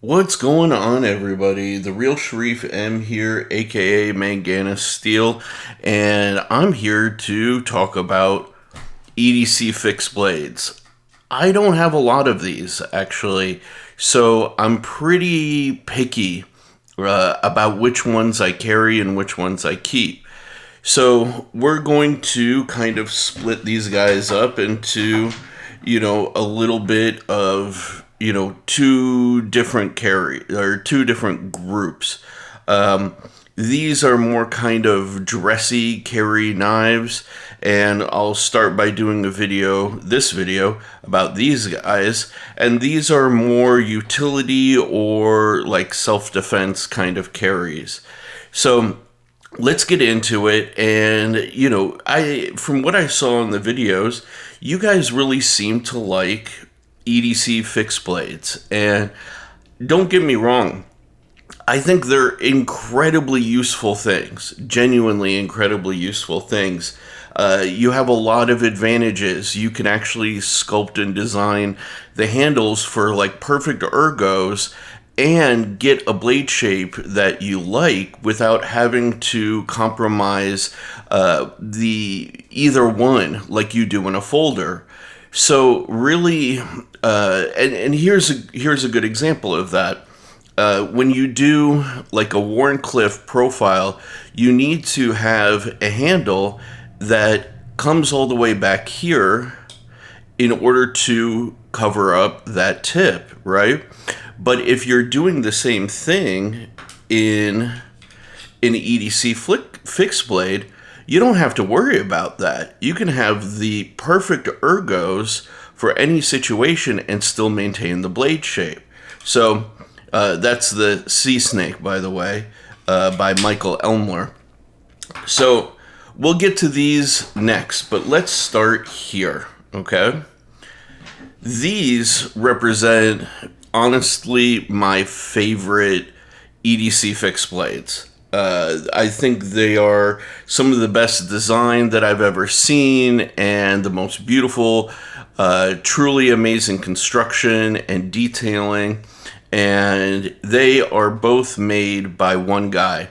What's going on, everybody? TheRealSherifM here, aka ManganasSteel, and I'm here to talk about EDC fixed blades. I don't have a lot of these, actually, so I'm pretty picky about which ones I carry and which ones I keep. So we're going to kind of split these guys up into, a little bit of, two different two different groups. These are more kind of dressy carry knives, and I'll start by doing this video about these guys, and these are more utility or like self-defense kind of carries. So let's get into it. And from what I saw in the videos, you guys really seem to like EDC fixed blades, and don't get me wrong, I think they're incredibly useful things, genuinely incredibly useful things. You have a lot of advantages. You can actually sculpt and design the handles for like perfect ergos and get a blade shape that you like without having to compromise the either one like you do in a folder. So really, and here's a good example of that. When you do like a Warncliffe profile, you need to have a handle that comes all the way back here in order to cover up that tip, right? But if you're doing the same thing in an EDC fixed blade, you don't have to worry about that. You can have the perfect ergos for any situation and still maintain the blade shape. So that's the Sea Snake, by the way, by Michael Elmler. So we'll get to these next, but let's start here, okay? These represent, honestly, my favorite EDC fixed blades. I think they are some of the best design that I've ever seen and the most beautiful, truly amazing construction and detailing. And they are both made by one guy.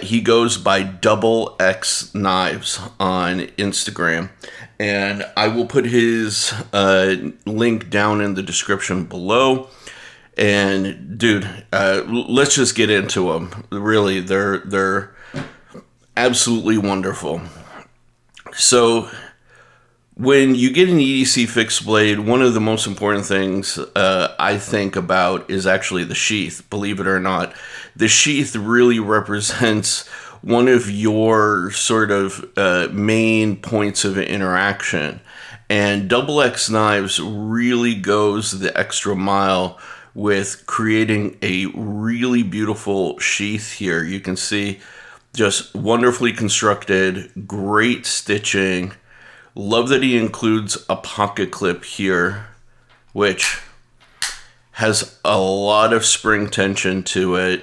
He goes by Double X Knives on Instagram. And I will put his link down in the description below. And dude, let's just get into them. Really, they're absolutely wonderful. So when you get an EDC fixed blade, one of the most important things I think about is actually the sheath. Believe it or not, the sheath really represents one of your sort of main points of interaction. And Double X Knives really goes the extra mile with creating a really beautiful sheath here. You can see just wonderfully constructed, great stitching. Love that he includes a pocket clip here, which has a lot of spring tension to it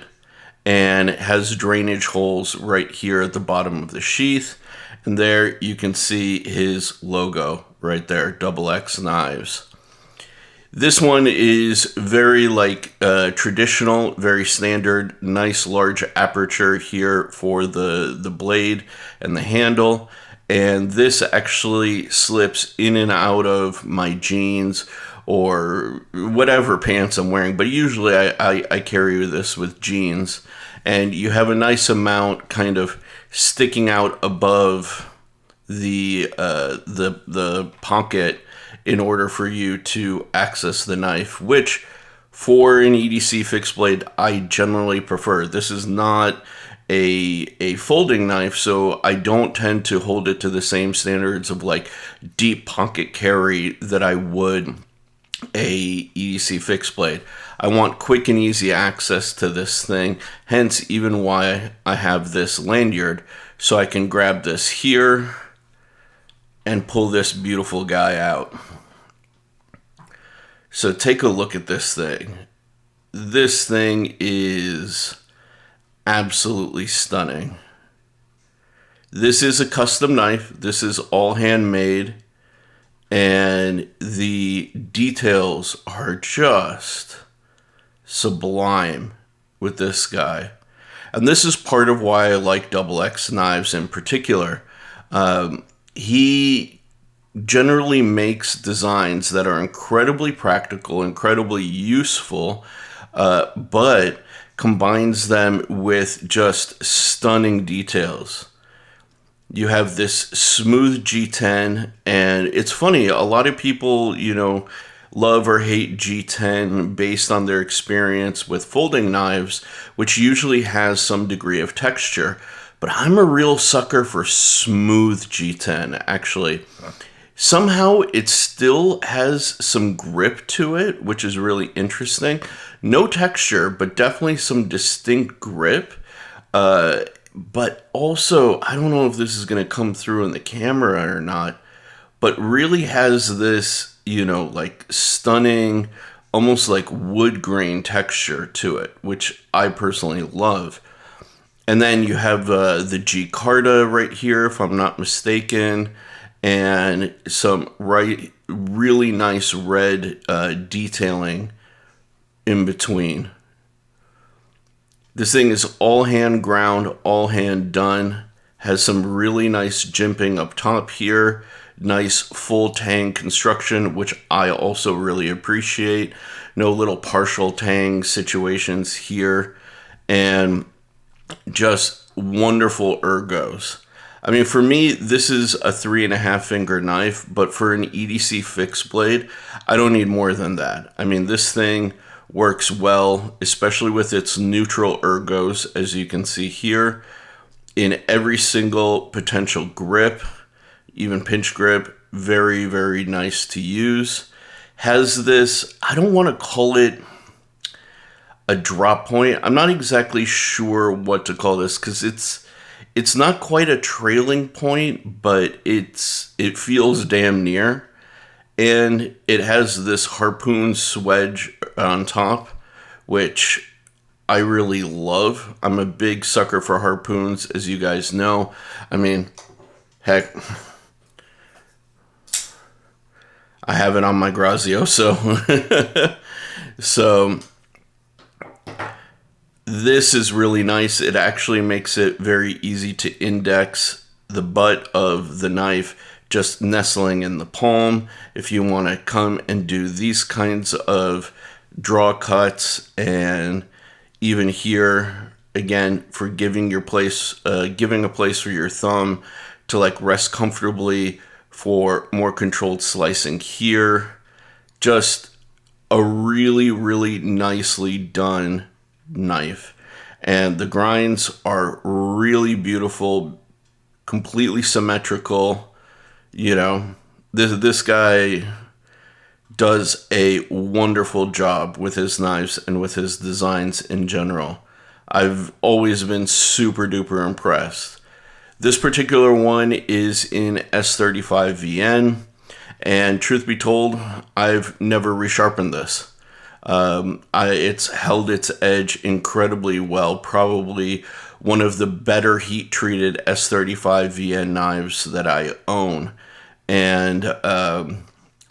and has drainage holes right here at the bottom of the sheath. And there you can see his logo right there, Double X Knives. This one is very traditional, very standard, nice large aperture here for the blade and the handle. And this actually slips in and out of my jeans or whatever pants I'm wearing. But usually I carry this with jeans. And you have a nice amount kind of sticking out above the pocket in order for you to access the knife, which for an EDC fixed blade, I generally prefer. This is not a folding knife, so I don't tend to hold it to the same standards of like deep pocket carry that I would a EDC fixed blade. I want quick and easy access to this thing, hence even why I have this lanyard, so I can grab this here and pull this beautiful guy out. So take a look at this thing. This thing is absolutely stunning. This is a custom knife. This is all handmade. And the details are just sublime with this guy. And this is part of why I like Double X knives in particular. He generally makes designs that are incredibly practical, incredibly useful, but combines them with just stunning details. You have this smooth G10, and it's funny, a lot of people, love or hate G10 based on their experience with folding knives, which usually has some degree of texture. But I'm a real sucker for smooth G10, actually. Somehow it still has some grip to it, which is really interesting. No texture, but definitely some distinct grip. But also, I don't know if this is going to come through in the camera or not, but really has this, like stunning, almost like wood grain texture to it, which I personally love. And then you have the G-Carta right here, if I'm not mistaken, and some really nice red detailing in between. This thing is all hand ground, all hand done. Has some really nice jimping up top here. Nice full tang construction, which I also really appreciate. No little partial tang situations here. And just wonderful ergos. I mean, for me, this is a 3.5 finger knife, but for an EDC fixed blade, I don't need more than that. I mean, this thing works well, especially with its neutral ergos, as you can see here, in every single potential grip, even pinch grip. Very, very nice to use. Has this, I don't want to call it a drop point. I'm not exactly sure what to call this, because it's not quite a trailing point, but it feels damn near. And it has this harpoon swedge on top, which I really love. I'm a big sucker for harpoons, as you guys know. I mean, heck, I have it on my GRAZIOSO. So this is really nice. It actually makes it very easy to index the butt of the knife, just nestling in the palm. If you want to come and do these kinds of draw cuts, and even here again for giving a place for your thumb to like rest comfortably for more controlled slicing here. Just a really, really nicely done knife. And the grinds are really beautiful, completely symmetrical. This guy does a wonderful job with his knives and with his designs in general. I've always been super duper impressed. This particular one is in S35VN, and truth be told, I've never resharpened this. It's held its edge incredibly well. Probably one of the better heat-treated S35VN knives that I own. And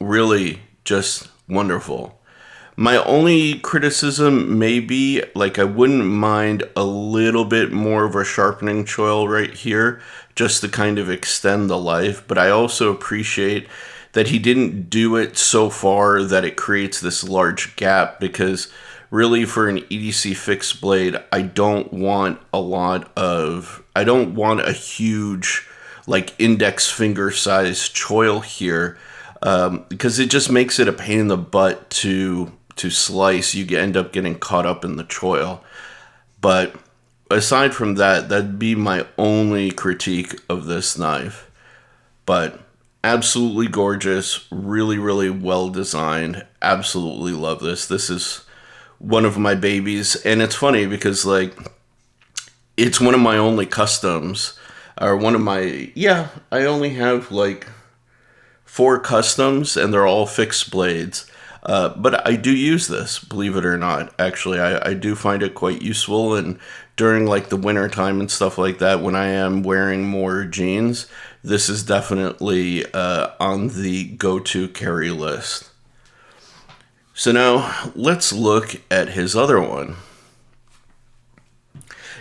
really just wonderful. My only criticism may be, I wouldn't mind a little bit more of a sharpening choil right here, just to kind of extend the life. But I also appreciate that he didn't do it so far that it creates this large gap, because really for an EDC fixed blade, I don't want a huge index finger size choil here, because it just makes it a pain in the butt to slice. You end up getting caught up in the choil. But aside from that, that'd be my only critique of this knife. But absolutely gorgeous, really, really well designed. Absolutely love this. This is one of my babies, and it's funny because it's one of my only customs, or I only have 4 customs, and they're all fixed blades. But I do use this, believe it or not. Actually, I do find it quite useful, and during the winter time and stuff like that, when I am wearing more jeans, this is definitely on the go-to carry list. So now let's look at his other one.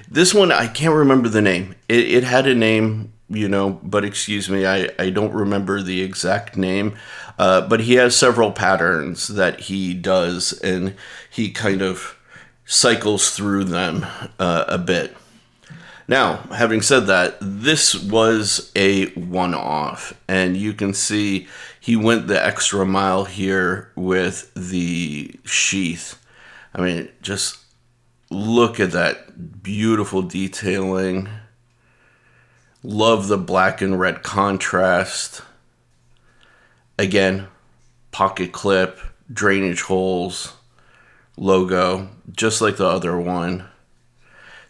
This one, I can't remember the name. It had a name, you know, but excuse me, I don't remember the exact name. But he has several patterns that he does, and he kind of cycles through them a bit. Now, having said that, this was a one-off, and you can see he went the extra mile here with the sheath. I mean, just look at that beautiful detailing. Love the black and red contrast. Again, pocket clip, drainage holes, logo, just like the other one.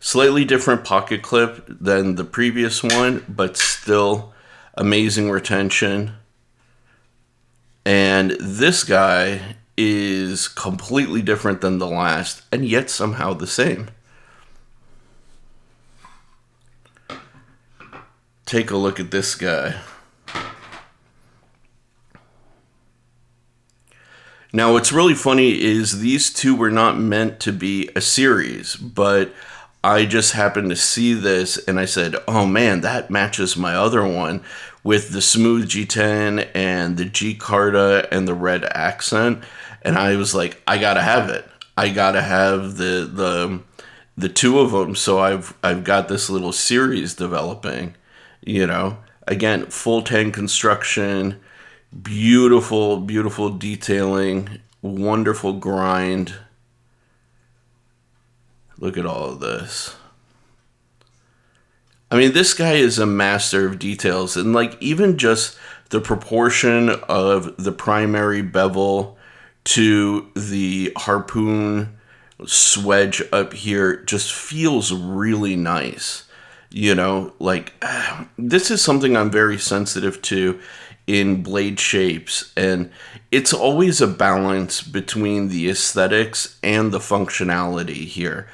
Slightly different pocket clip than the previous one, but still amazing retention. And this guy is completely different than the last, and yet somehow the same. Take a look at this guy. Now, what's really funny is these two were not meant to be a series, but I just happened to see this and I said, oh man, that matches my other one with the smooth G10 and the G Carta and the red accent. And I was like, I gotta have it. I gotta have the two of them. So I've got this little series developing, you know. Again, full tank construction, beautiful, beautiful detailing, wonderful grind. Look at all of this. I mean, this guy is a master of details, and like even just the proportion of the primary bevel to the harpoon swedge up here just feels really nice. You know, like this is something I'm very sensitive to in blade shapes, and it's always a balance between the aesthetics and the functionality here.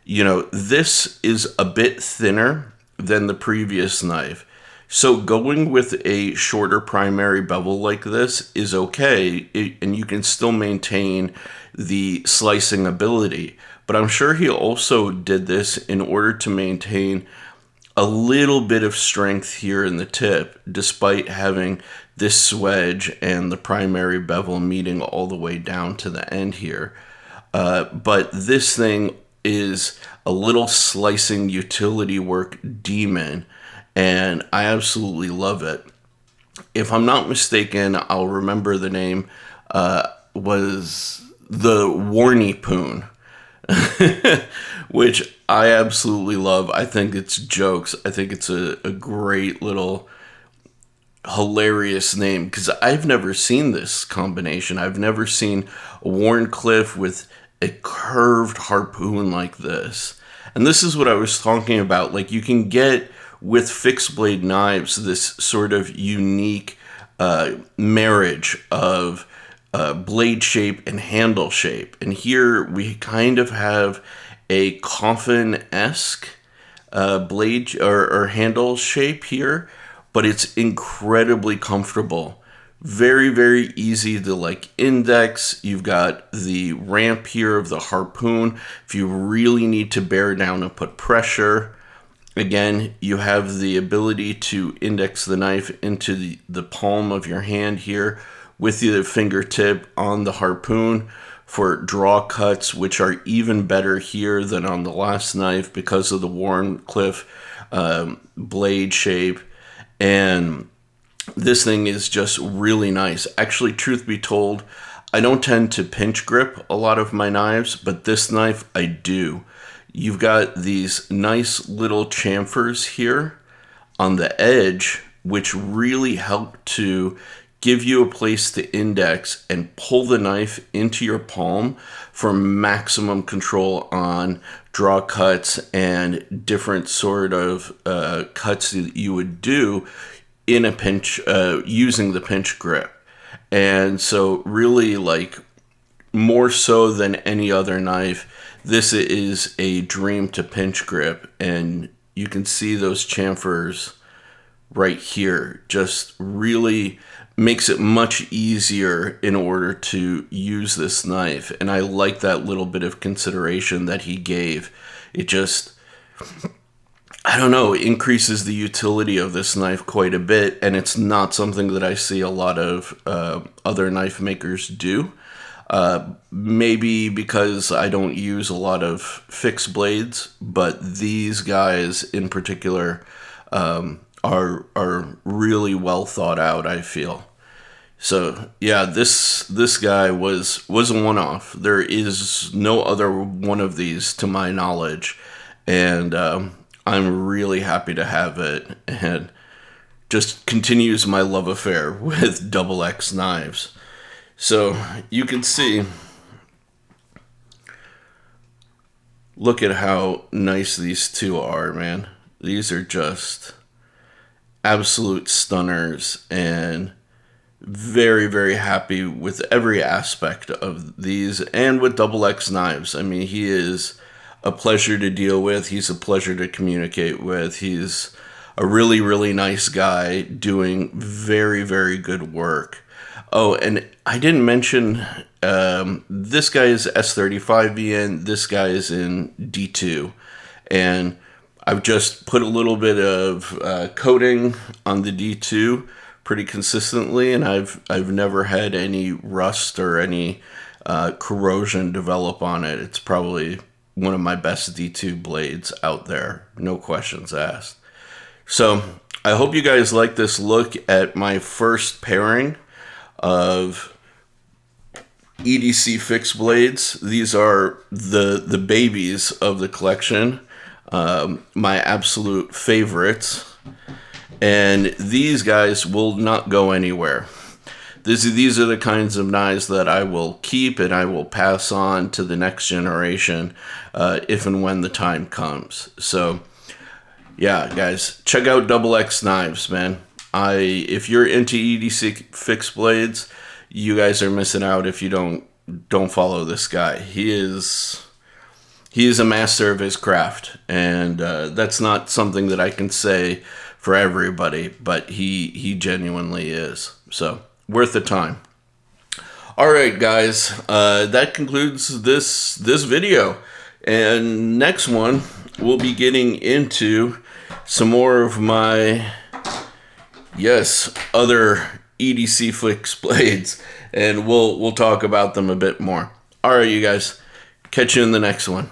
You know, this is a bit thinner than the previous knife, so going with a shorter primary bevel like this is okay, and you can still maintain the slicing ability. But I'm sure he also did this in order to maintain a little bit of strength here in the tip, despite having this swedge and the primary bevel meeting all the way down to the end here. But this thing is a little slicing utility work demon, and I absolutely love it. If I'm not mistaken, I'll remember the name, was the Warny Poon, which I absolutely love. I think it's jokes. I think it's a great little hilarious name, because I've never seen this combination. I've never seen a Wharncliffe with a curved harpoon like this. And this is what I was talking about. Like, you can get with fixed blade knives this sort of unique marriage of blade shape and handle shape. And here we kind of have a coffin-esque blade or handle shape here, but it's incredibly comfortable. Very, very easy to like index. You've got the ramp here of the harpoon if you really need to bear down and put pressure. Again, you have the ability to index the knife into the palm of your hand here with the fingertip on the harpoon for draw cuts, which are even better here than on the last knife because of the Wharncliffe blade shape. And this thing is just really nice. Actually, truth be told, I don't tend to pinch grip a lot of my knives, but this knife I do. You've got these nice little chamfers here on the edge, which really help to give you a place to index and pull the knife into your palm for maximum control on draw cuts and different sort of cuts that you would do in a pinch, using the pinch grip. And so really, like, more so than any other knife, this is a dream to pinch grip. And you can see those chamfers right here just really makes it much easier in order to use this knife. And I like that little bit of consideration that he gave. It just, I don't know, increases the utility of this knife quite a bit, and it's not something that I see a lot of other knife makers do. Maybe because I don't use a lot of fixed blades, but these guys in particular are really well thought out, I feel. So yeah, this guy was a one-off. There is no other one of these to my knowledge, and I'm really happy to have it, and just continues my love affair with XX knives. So you can see, look at how nice these two are, man. These are just absolute stunners, and very, very happy with every aspect of these and with XX knives. I mean, he is a pleasure to deal with. He's a pleasure to communicate with. He's a really, really nice guy doing very, very good work. Oh, and I didn't mention, this guy is S35VN, this guy is in D2, and I've just put a little bit of coating on the D2 pretty consistently, and I've never had any rust or any corrosion develop on it. It's probably one of my best D2 blades out there, no questions asked. So I hope you guys like this look at my first pairing of EDC fixed blades. These are the babies of the collection, my absolute favorites, and these guys will not go anywhere. These are the kinds of knives that I will keep and I will pass on to the next generation if and when the time comes. So yeah, guys, check out XX knives, man. If you're into EDC fixed blades, you guys are missing out if you don't follow this guy. He is a master of his craft, and that's not something that I can say for everybody, but he genuinely is. So worth the time. All right, guys, that concludes this video, and next one we'll be getting into some more of my other EDC fixed blades, and we'll talk about them a bit more. All right, you guys, catch you in the next one.